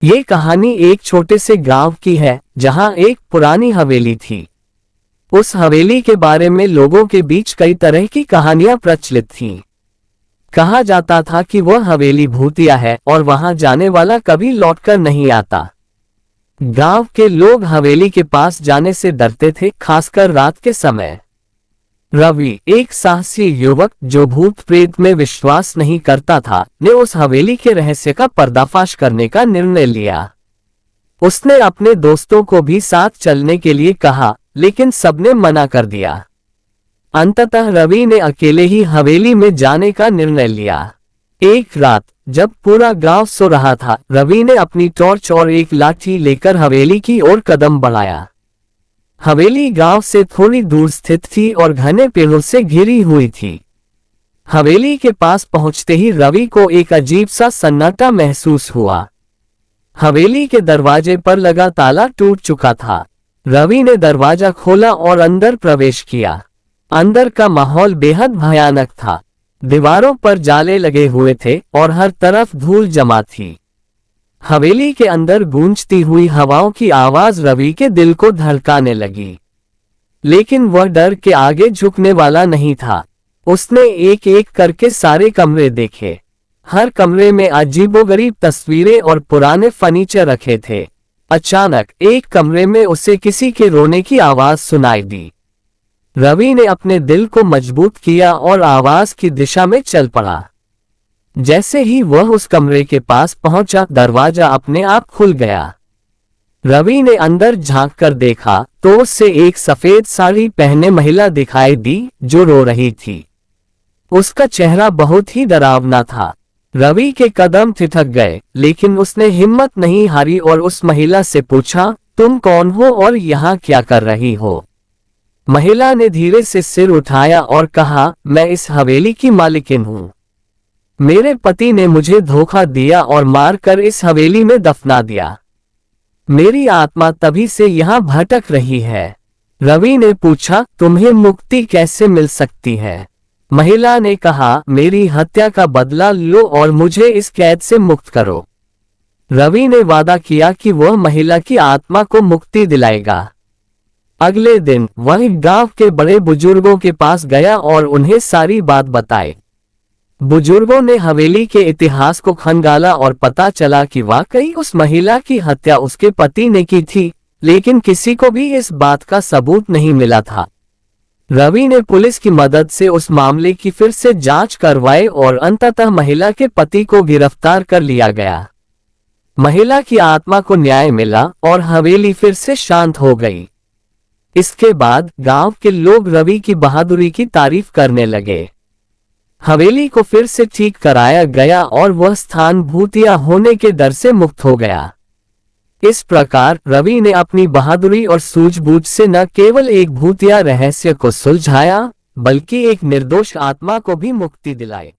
ये कहानी एक छोटे से गांव की है जहां एक पुरानी हवेली थी। उस हवेली के बारे में लोगों के बीच कई तरह की कहानियां प्रचलित थीं। कहा जाता था कि वह हवेली भूतिया है और वहां जाने वाला कभी लौटकर नहीं आता। गांव के लोग हवेली के पास जाने से डरते थे, खासकर रात के समय। रवि, एक साहसी युवक जो भूत प्रेत में विश्वास नहीं करता था, ने उस हवेली के रहस्य का पर्दाफाश करने का निर्णय लिया। उसने अपने दोस्तों को भी साथ चलने के लिए कहा, लेकिन सबने मना कर दिया। अंततः रवि ने अकेले ही हवेली में जाने का निर्णय लिया। एक रात जब पूरा गांव सो रहा था, रवि ने अपनी टॉर्च और एक लाठी लेकर हवेली की ओर कदम बढ़ाया। हवेली गांव से थोड़ी दूर स्थित थी और घने पेड़ों से घिरी हुई थी। हवेली के पास पहुंचते ही रवि को एक अजीब सा सन्नाटा महसूस हुआ। हवेली के दरवाजे पर लगा ताला टूट चुका था। रवि ने दरवाजा खोला और अंदर प्रवेश किया। अंदर का माहौल बेहद भयानक था। दीवारों पर जाले लगे हुए थे और हर तरफ धूल जमा थी। हवेली के अंदर गूंजती हुई हवाओं की आवाज रवि के दिल को धड़काने लगी, लेकिन वह डर के आगे झुकने वाला नहीं था। उसने एक एक करके सारे कमरे देखे। हर कमरे में अजीबोगरीब तस्वीरें और पुराने फर्नीचर रखे थे। अचानक एक कमरे में उसे किसी के रोने की आवाज सुनाई दी। रवि ने अपने दिल को मजबूत किया और आवाज की दिशा में चल पड़ा। जैसे ही वह उस कमरे के पास पहुंचा, दरवाजा अपने आप खुल गया। रवि ने अंदर झांककर देखा तो उससे एक सफेद साड़ी पहने महिला दिखाई दी जो रो रही थी। उसका चेहरा बहुत ही डरावना था। रवि के कदम ठिठक गए, लेकिन उसने हिम्मत नहीं हारी और उस महिला से पूछा, तुम कौन हो और यहाँ क्या कर रही हो? महिला ने धीरे से सिर उठाया और कहा, मैं इस हवेली की मालिकिन हूँ। मेरे पति ने मुझे धोखा दिया और मारकर इस हवेली में दफना दिया। मेरी आत्मा तभी से यहाँ भटक रही है। रवि ने पूछा, तुम्हें मुक्ति कैसे मिल सकती है? महिला ने कहा, मेरी हत्या का बदला लो और मुझे इस कैद से मुक्त करो। रवि ने वादा किया कि वह महिला की आत्मा को मुक्ति दिलाएगा। अगले दिन वह गांव के बड़े बुजुर्गों के पास गया और उन्हें सारी बात बताई। बुजुर्गों ने हवेली के इतिहास को खंगाला और पता चला कि वाकई उस महिला की हत्या उसके पति ने की थी, लेकिन किसी को भी इस बात का सबूत नहीं मिला था। रवि ने पुलिस की मदद से उस मामले की फिर से जांच करवाई और अंततः महिला के पति को गिरफ्तार कर लिया गया। महिला की आत्मा को न्याय मिला और हवेली फिर से शांत हो गई। इसके बाद गांव के लोग रवि की बहादुरी की तारीफ करने लगे। हवेली को फिर से ठीक कराया गया और वह स्थान भूतिया होने के डर से मुक्त हो गया। इस प्रकार रवि ने अपनी बहादुरी और सूझबूझ से न केवल एक भूतिया रहस्य को सुलझाया, बल्कि एक निर्दोष आत्मा को भी मुक्ति दिलाई।